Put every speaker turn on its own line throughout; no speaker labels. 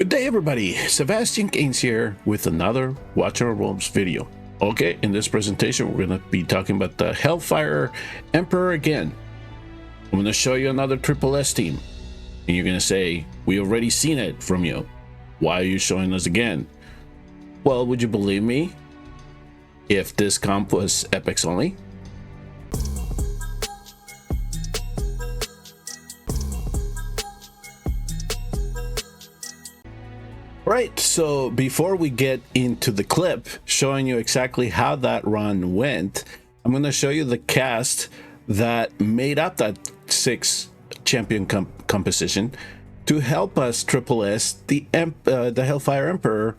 Good day everybody, Sebastian Gaines here with another Watch Our Realms video. Okay, in this presentation we're going to be talking about the Hellfire Emperor again. I'm going to show you another SSS team. And you're going to say, we already seen it from you. Why are you showing us again? Well, would you believe me if this comp was EPICS only? Right, so before we get into the clip showing you exactly how that run went, I'm going to show you the cast that made up that 6 champion composition to help us SSS the Hellfire Emperor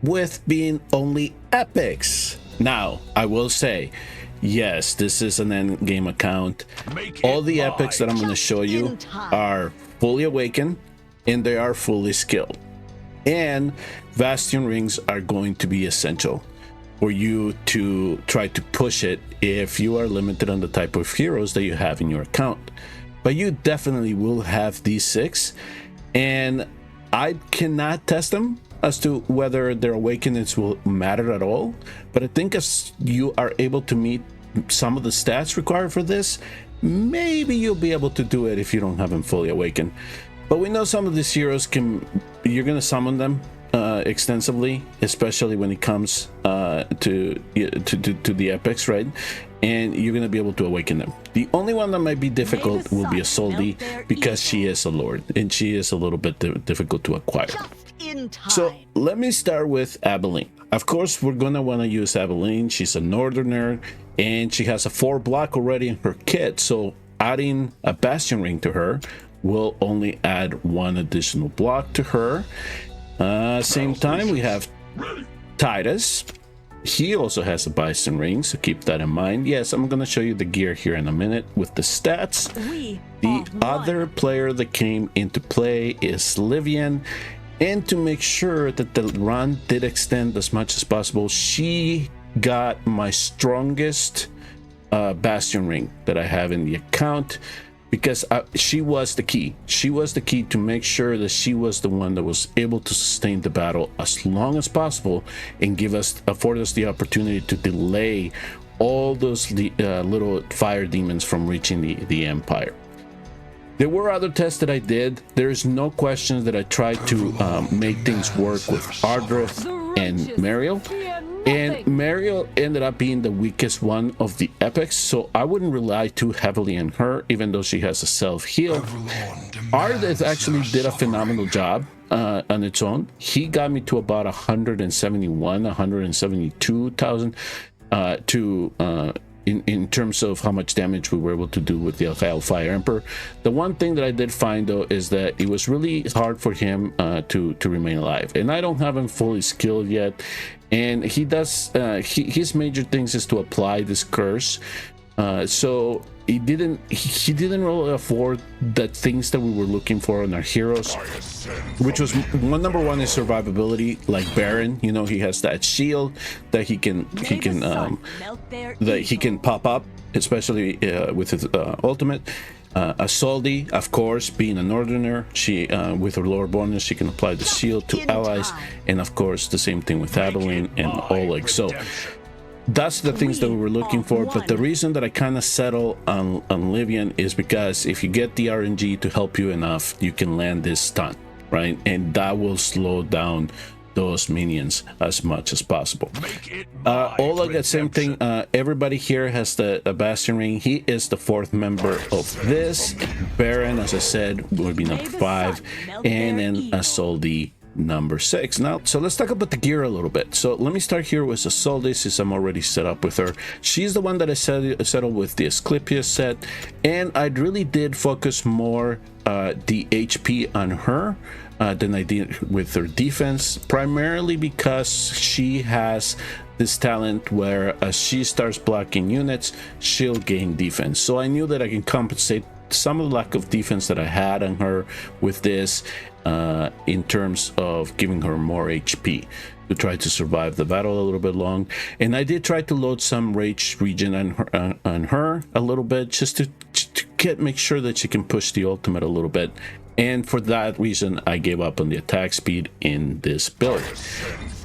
with being only EPICS. Now, I will say, yes, this is an end game account. All the EPICS that I'm going to show you are fully awakened and they are fully skilled. And Bastion rings are going to be essential for you to try to push it if you are limited on the type of heroes that you have in your account. But you definitely will have these 6, and I cannot test them as to whether their awakenings will matter at all. But I think as you are able to meet some of the stats required for this, maybe you'll be able to do it if you don't have them fully awakened. But we know some of these heroes you're going to summon them extensively, especially when it comes to the EPICS, right? And you're going to be able to awaken them. The only one that might be difficult will be a Soldi, because she is a lord and she is a little bit difficult to acquire. So let me start with Abilene. Of course, we're going to want to use Abilene. She's a northerner and she has a 4 block already in her kit. So adding a Bastion ring to her will only add 1 additional block to her. Same time, we have Titus. He also has a Bison ring, so keep that in mind. Yes, I'm going to show you the gear here in a minute with the stats. The other player that came into play is Livian, and to make sure that the run did extend as much as possible, she got my strongest Bastion ring that I have in the account, because she was the key. She was the key to make sure that she was the one that was able to sustain the battle as long as possible and afford us the opportunity to delay all those little fire demons from reaching the Empire. There were other tests that I did. There's no question that I tried to make things work with Ardrith and Mariel. And Mariel ended up being the weakest one of the EPICS, so I wouldn't rely too heavily on her, even though she has a self-heal. Ardrith actually did a phenomenal job on its own. He got me to about 172,000 in terms of how much damage we were able to do with the Hellfire Emperor. The one thing that I did find, though, is that it was really hard for him to remain alive, and I don't have him fully skilled yet. And he does his major things is to apply this curse, so he didn't really afford the things that we were looking for in our heroes, which was number one is survivability, like Baron. You know, he has that shield that he can pop up, especially with his ultimate. A Soldi, of course, being a northerner, she with her lower bonus, she can apply the shield to allies, and of course the same thing with Adeline and Oleg. So that's the things that we were looking for. But the reason that I kind of settle on Livian is because if you get the RNG to help you enough, you can land this stun, right? And that will slow down those minions as much as possible. Oleg, the same thing. Everybody here has the Bastion ring. He is the 4th member of this. Baron, as I said, would be number 5, and then a Soldi number 6. Now, so let's talk about the gear a little bit. So let me start here with a Soldi, since I'm already set up with her. She's the one that I settled with the Asclepius set, and I really did focus more the HP on her than I did with her defense, primarily because she has this talent where as she starts blocking units, she'll gain defense. So I knew that I can compensate some of the lack of defense that I had on her with this in terms of giving her more HP to try to survive the battle a little bit long. And I did try to load some rage regen on her a little bit, just to make sure that she can push the ultimate a little bit And for that reason, I gave up on the attack speed in this build.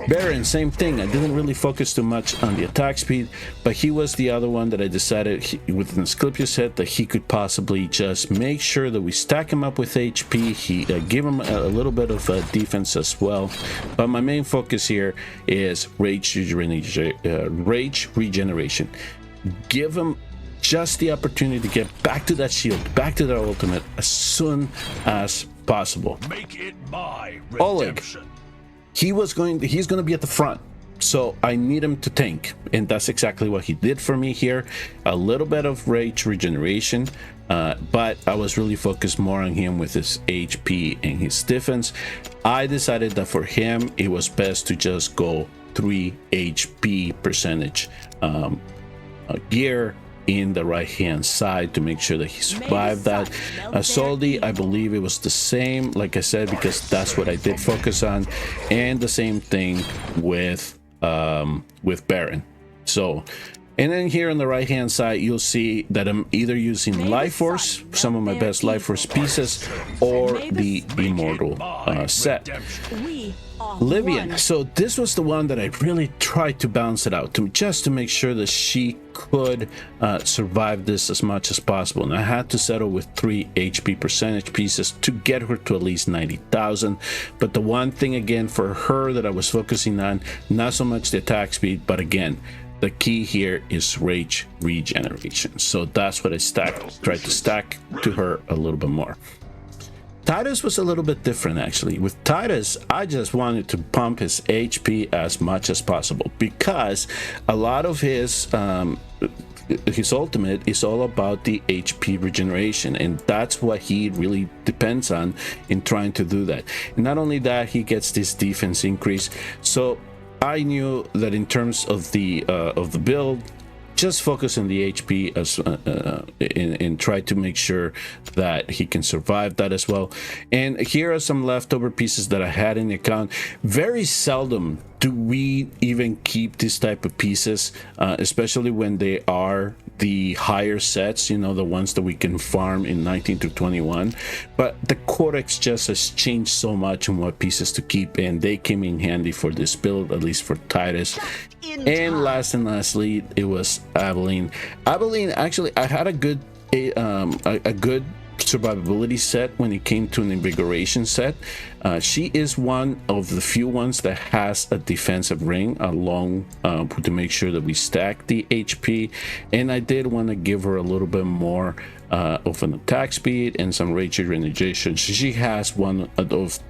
Baron, same thing. I didn't really focus too much on the attack speed, but he was the other one that I decided with an Asclepius set that he could possibly just make sure that we stack him up with HP. He give him a little bit of defense as well. But my main focus here is rage regeneration. Give him just the opportunity to get back to that shield, back to that ultimate as soon as possible.
Make it my
Oleg,
redemption.
he's going to be at the front, so I need him to tank, and that's exactly what he did for me here. A little bit of rage regeneration, but I was really focused more on him with his HP and his defense. I decided that for him it was best to just go 3 HP percentage gear in the right hand side to make sure that he survived that. Soldi, I believe it was the same, like I said, because that's what I did focus on, and the same thing with Baron. So, and then here on the right hand side you'll see that I'm either using Life Force, some of my best Life Force pieces, or the Immortal set. Livian, so this was the one that I really tried to balance it out, just to make sure that she could survive this as much as possible, and I had to settle with 3 HP percentage pieces to get her to at least 90,000. But the one thing again for her that I was focusing on, not so much the attack speed, but again, the key here is rage regeneration. So that's what I tried to stack to her a little bit more. Titus was a little bit different actually. With Titus, I just wanted to pump his HP as much as possible, because a lot of his ultimate is all about the HP regeneration, and that's what he really depends on in trying to do that. And not only that, he gets this defense increase. So I knew that in terms of the build, just focus on the HP as and try to make sure that he can survive that as well. And here are some leftover pieces that I had in the account. Very seldom do we even keep this type of pieces, especially when they are the higher sets, you know, the ones that we can farm in 19 to 21. But the Codex just has changed so much on what pieces to keep, and they came in handy for this build, at least for Titus. And last and lastly, it was Aveline. Aveline, actually, I had a good survivability set when it came to an invigoration set. She is one of the few ones that has a defensive ring along to make sure that we stack the HP, and I did want to give her a little bit more of an attack speed and some rage regeneration. She has one of the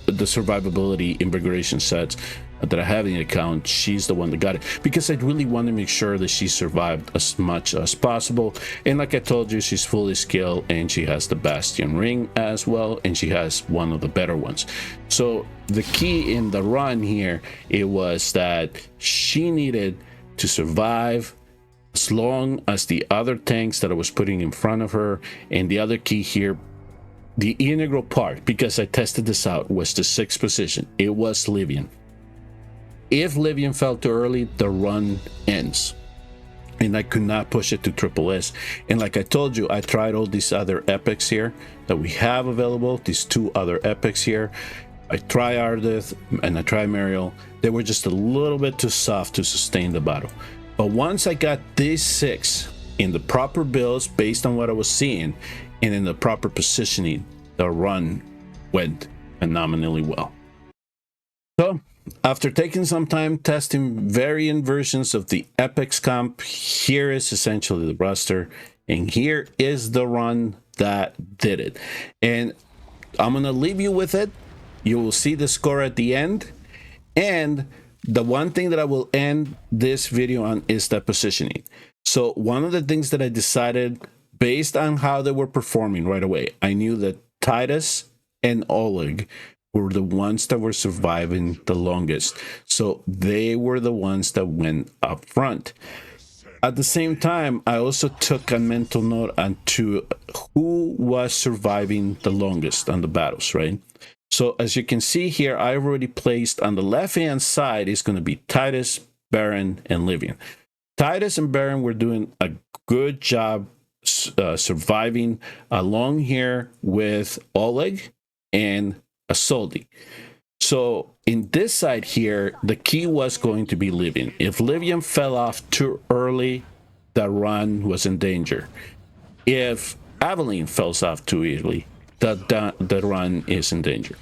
survivability invigoration sets that I have in the account. She's the one that got it, because I really want to make sure that she survived as much as possible. And like I told you, she's fully skilled, and she has the Bastion ring as well, and she has one of the better ones. So the key in the run here, it was that she needed to survive as long as the other tanks that I was putting in front of her. And the other key here, the integral part, because I tested this out, was the 6th position. It was Livian. If Livian fell too early, the run ends, and I could not push it to Triple S. And like I told you, I tried all these other epics here that we have available, these 2 other epics here. I tried Ardith and I tried Mariel. They were just a little bit too soft to sustain the battle. But once I got these 6 in the proper builds based on what I was seeing and in the proper positioning, the run went phenomenally well. So after taking some time testing variant versions of the EPICS comp, here is essentially the roster, and here is the run that did it. And I'm gonna leave you with it. You will see the score at the end, and the one thing that I will end this video on is the positioning. So one of the things that I decided based on how they were performing right away, I knew that Titus and Oleg were the ones that were surviving the longest, so they were the ones that went up front. At the same time, I also took a mental note onto who was surviving the longest on the battles, right? So as you can see here, I already placed on the left hand side is going to be Titus, Baron, and Livian. Titus and Baron were doing a good job surviving along here with Oleg and Isolde. So in this side here, the key was going to be Livian. If Livian fell off too early, the run was in danger. If Aveline falls off too early, the run is in danger.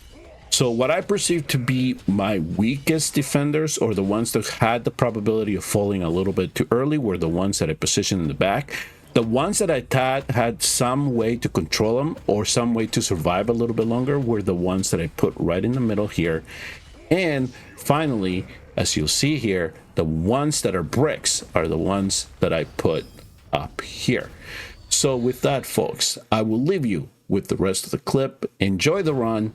So what I perceive to be my weakest defenders, or the ones that had the probability of falling a little bit too early, were the ones that I positioned in the back. The ones that I thought had some way to control them or some way to survive a little bit longer were the ones that I put right in the middle here. And finally, as you'll see here, the ones that are bricks are the ones that I put up here. So with that, folks, I will leave you with the rest of the clip. Enjoy the run.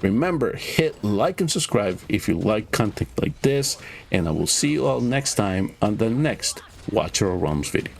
Remember, hit like and subscribe if you like content like this, and I will see you all next time on the next Watcher of Realms video.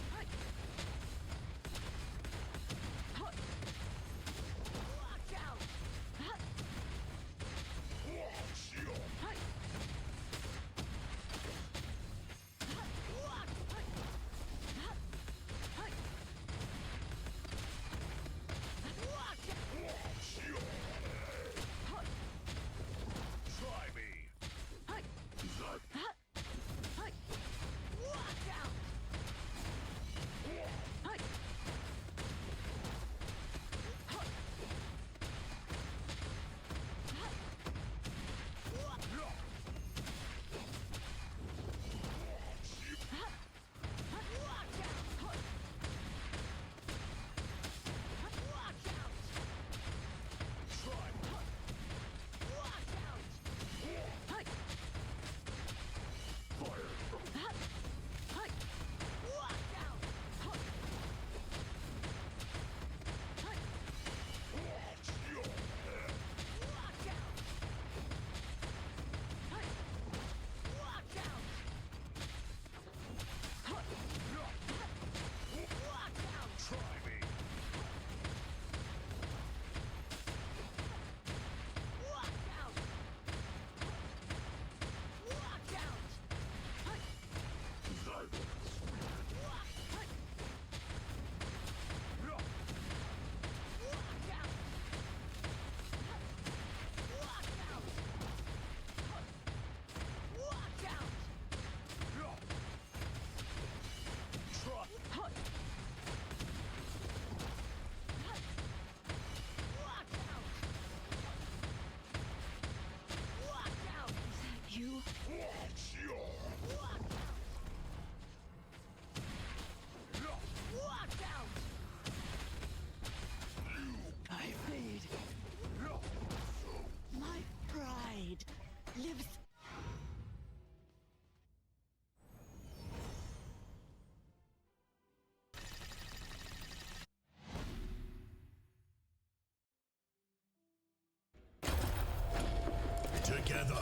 Together,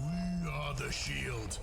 we are the shield.